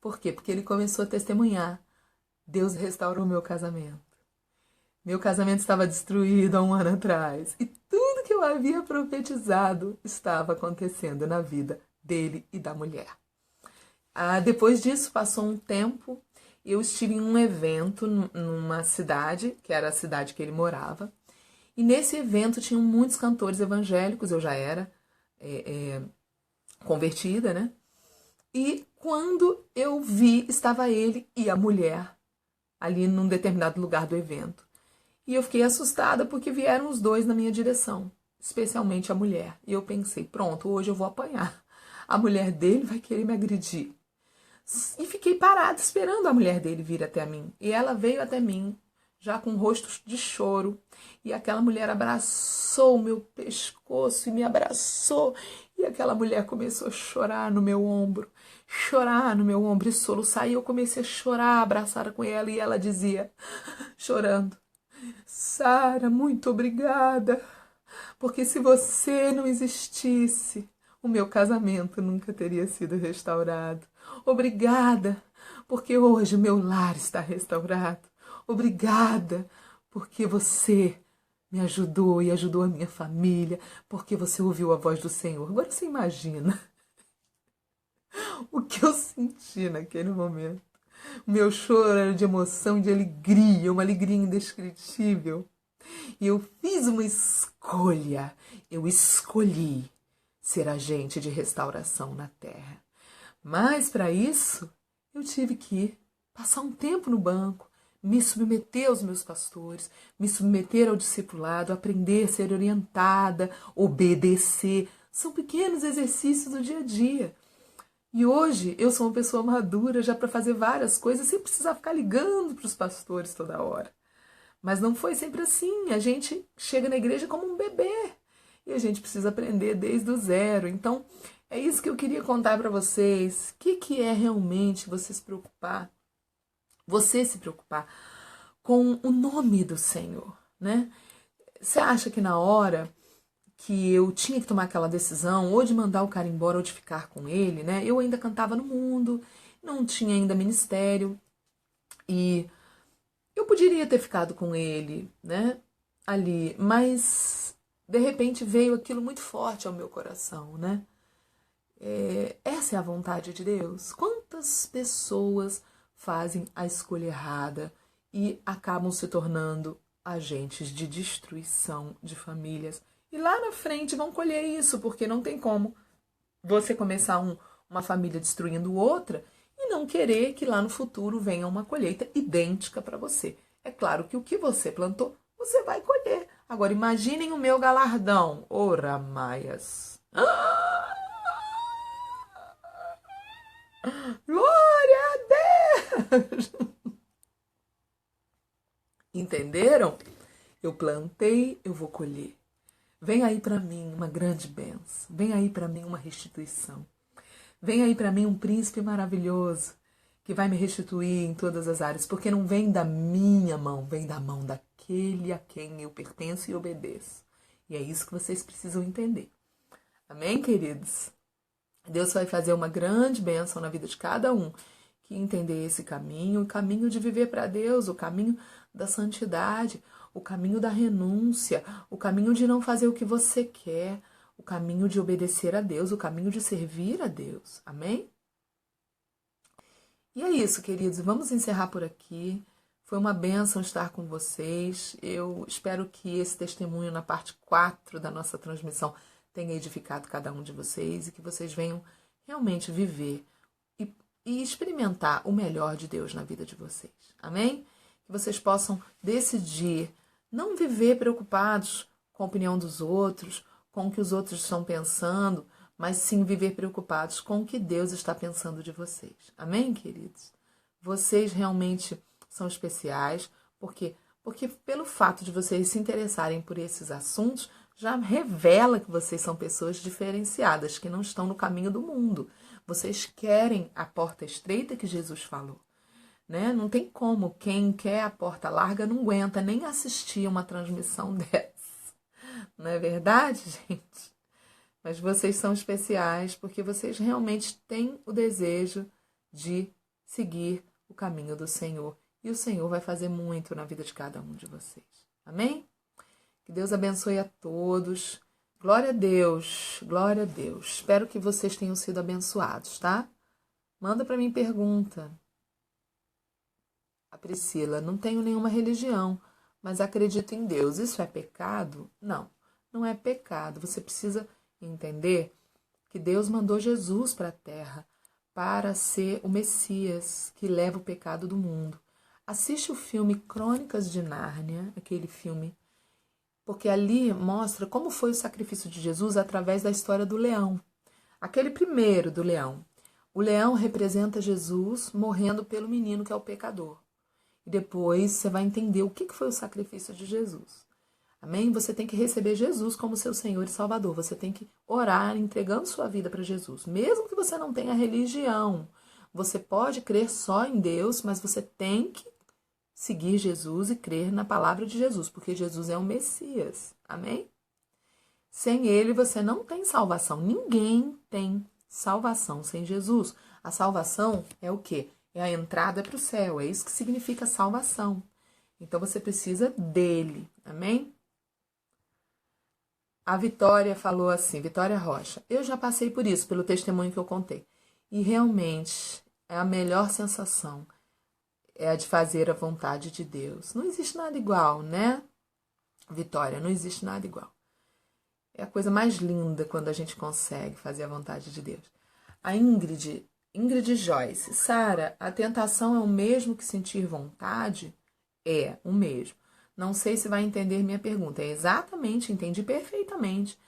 Por quê? Porque ele começou a testemunhar: Deus restaurou meu casamento. Meu casamento estava destruído há 1 ano atrás. E tudo que eu havia profetizado estava acontecendo na vida dele e da mulher. Depois disso, passou um tempo, eu estive em um evento numa cidade, que era a cidade que ele morava. E nesse evento tinham muitos cantores evangélicos, eu já era convertida, né? E quando eu vi, estava ele e a mulher ali num determinado lugar do evento. E eu fiquei assustada porque vieram os dois na minha direção, especialmente a mulher. E eu pensei: pronto, hoje eu vou apanhar. A mulher dele vai querer me agredir. E fiquei parada esperando a mulher dele vir até mim. E ela veio até mim, já com o rosto de choro. E aquela mulher abraçou o meu pescoço e me abraçou. E aquela mulher começou a chorar no meu ombro. chorar no meu ombro e soluçar. E eu comecei a chorar, abraçada com ela, e ela dizia, chorando: Sara, muito obrigada, porque se você não existisse, o meu casamento nunca teria sido restaurado. Obrigada, porque hoje o meu lar está restaurado. Obrigada, porque você me ajudou e ajudou a minha família, porque você ouviu a voz do Senhor. Agora você imagina o que eu senti naquele momento. O meu choro era de emoção, de alegria, uma alegria indescritível. E eu fiz uma escolha. Eu escolhi ser agente de restauração na terra. Mas para isso, eu tive que passar um tempo no banco, me submeter aos meus pastores, me submeter ao discipulado, aprender a ser orientada, obedecer. São pequenos exercícios do dia a dia. E hoje eu sou uma pessoa madura já para fazer várias coisas sem precisar ficar ligando para os pastores toda hora. Mas não foi sempre assim. A gente chega na igreja como um bebê e a gente precisa aprender desde o zero. Então, é isso que eu queria contar para vocês. O que é realmente você se preocupar com o nome do Senhor, né? Você acha que na hora que eu tinha que tomar aquela decisão, ou de mandar o cara embora ou de ficar com ele, né? Eu ainda cantava no mundo, não tinha ainda ministério e eu poderia ter ficado com ele, né? Ali, mas de repente veio aquilo muito forte ao meu coração, né? Essa é a vontade de Deus. Quantas pessoas fazem a escolha errada e acabam se tornando agentes de destruição de famílias? E lá na frente vão colher isso, porque não tem como você começar uma família destruindo outra e não querer que lá no futuro venha uma colheita idêntica para você. É claro que o que você plantou, você vai colher. Agora imaginem o meu galardão. Ora, maias. Glória a Deus! Entenderam? Eu plantei, eu vou colher. Vem aí para mim uma grande bênção. Vem aí para mim uma restituição. Vem aí para mim um príncipe maravilhoso que vai me restituir em todas as áreas, porque não vem da minha mão, vem da mão daquele a quem eu pertenço e obedeço. E é isso que vocês precisam entender. Amém, queridos? Deus vai fazer uma grande bênção na vida de cada um que entender esse caminho, o caminho de viver para Deus, o caminho da santidade, o caminho da renúncia, o caminho de não fazer o que você quer, o caminho de obedecer a Deus, o caminho de servir a Deus. Amém? E é isso, queridos. Vamos encerrar por aqui. Foi uma bênção estar com vocês. Eu espero que esse testemunho na parte 4 da nossa transmissão tenha edificado cada um de vocês e que vocês venham realmente viver e experimentar o melhor de Deus na vida de vocês. Amém? Que vocês possam decidir não viver preocupados com a opinião dos outros, com o que os outros estão pensando, mas sim viver preocupados com o que Deus está pensando de vocês. Amém, queridos? Vocês realmente são especiais, porque pelo fato de vocês se interessarem por esses assuntos, já revela que vocês são pessoas diferenciadas, que não estão no caminho do mundo. Vocês querem a porta estreita que Jesus falou, né? Não tem como. Quem quer a porta larga não aguenta nem assistir uma transmissão dessa. Não é verdade, gente? Mas vocês são especiais porque vocês realmente têm o desejo de seguir o caminho do Senhor. E o Senhor vai fazer muito na vida de cada um de vocês. Amém? Que Deus abençoe a todos. Glória a Deus, glória a Deus. Espero que vocês tenham sido abençoados, tá? Manda para mim pergunta. A Priscila, não tenho nenhuma religião, mas acredito em Deus. Isso é pecado? Não, não é pecado. Você precisa entender que Deus mandou Jesus para a terra para ser o Messias que leva o pecado do mundo. Assiste o filme Crônicas de Nárnia, aquele filme, porque ali mostra como foi o sacrifício de Jesus através da história do leão. Aquele primeiro do leão. O leão representa Jesus morrendo pelo menino que é o pecador. E depois você vai entender o que foi o sacrifício de Jesus. Amém? Você tem que receber Jesus como seu Senhor e Salvador. Você tem que orar entregando sua vida para Jesus. Mesmo que você não tenha religião, você pode crer só em Deus, mas você tem que seguir Jesus e crer na palavra de Jesus, porque Jesus é o Messias. Amém? Sem ele você não tem salvação. Ninguém tem salvação sem Jesus. A salvação é o quê? É a entrada para o céu. É isso que significa salvação. Então você precisa dele. Amém? A Vitória falou assim, Vitória Rocha, eu já passei por isso, pelo testemunho que eu contei. E realmente é a melhor sensação, é a de fazer a vontade de Deus. Não existe nada igual, né, Vitória? Não existe nada igual. É a coisa mais linda quando a gente consegue fazer a vontade de Deus. A Ingrid Joyce, Sara, a tentação é o mesmo que sentir vontade? É, o mesmo. Não sei se vai entender minha pergunta. É exatamente, entendi perfeitamente.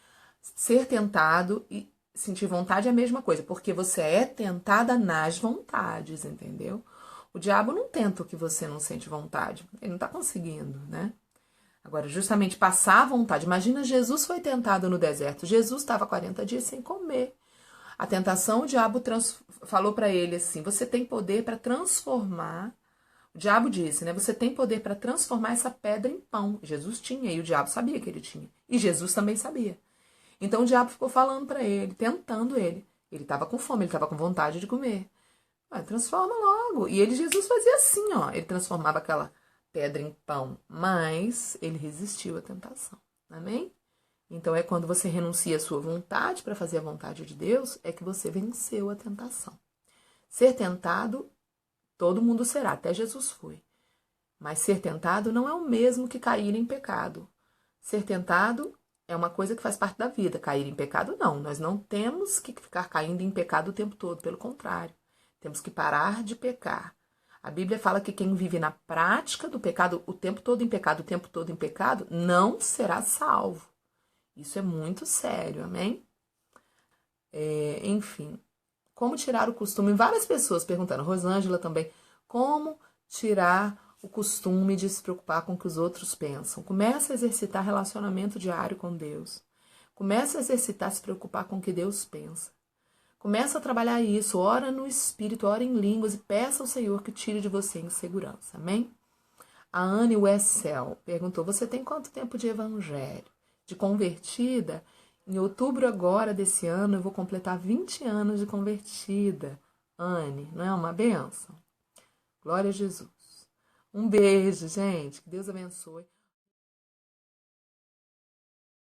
Ser tentado e sentir vontade é a mesma coisa, porque você é tentada nas vontades, entendeu? O diabo não tenta o que você não sente vontade. Ele não está conseguindo, né? Agora, justamente passar a vontade. Imagina, Jesus foi tentado no deserto. Jesus estava 40 dias sem comer. A tentação, o diabo falou para ele assim, você tem poder para transformar. O diabo disse, né? Você tem poder para transformar essa pedra em pão. Jesus tinha e o diabo sabia que ele tinha. E Jesus também sabia. Então o diabo ficou falando para ele, tentando ele. Ele estava com fome, ele estava com vontade de comer. Transforma logo. E Jesus fazia assim, ó. Ele transformava aquela pedra em pão. Mas ele resistiu à tentação. Amém? Então é quando você renuncia à sua vontade para fazer a vontade de Deus, é que você venceu a tentação. Ser tentado todo mundo será, até Jesus foi. Mas ser tentado não é o mesmo que cair em pecado. Ser tentado é uma coisa que faz parte da vida. Cair em pecado, não. Nós não temos que ficar caindo em pecado o tempo todo. Pelo contrário, temos que parar de pecar. A Bíblia fala que quem vive na prática do pecado, o tempo todo em pecado, não será salvo. Isso é muito sério, amém? Enfim. Como tirar o costume? Várias pessoas perguntando, Rosângela também, como tirar o costume de se preocupar com o que os outros pensam? Começa a exercitar relacionamento diário com Deus. Começa a exercitar se preocupar com o que Deus pensa. Começa a trabalhar isso, ora no Espírito, ora em línguas e peça ao Senhor que tire de você a insegurança, amém? A Anne Wessel perguntou, você tem quanto tempo de evangelho? De convertida? Em outubro agora desse ano, eu vou completar 20 anos de convertida. Anne, não é uma benção? Glória a Jesus. Um beijo, gente. Que Deus abençoe.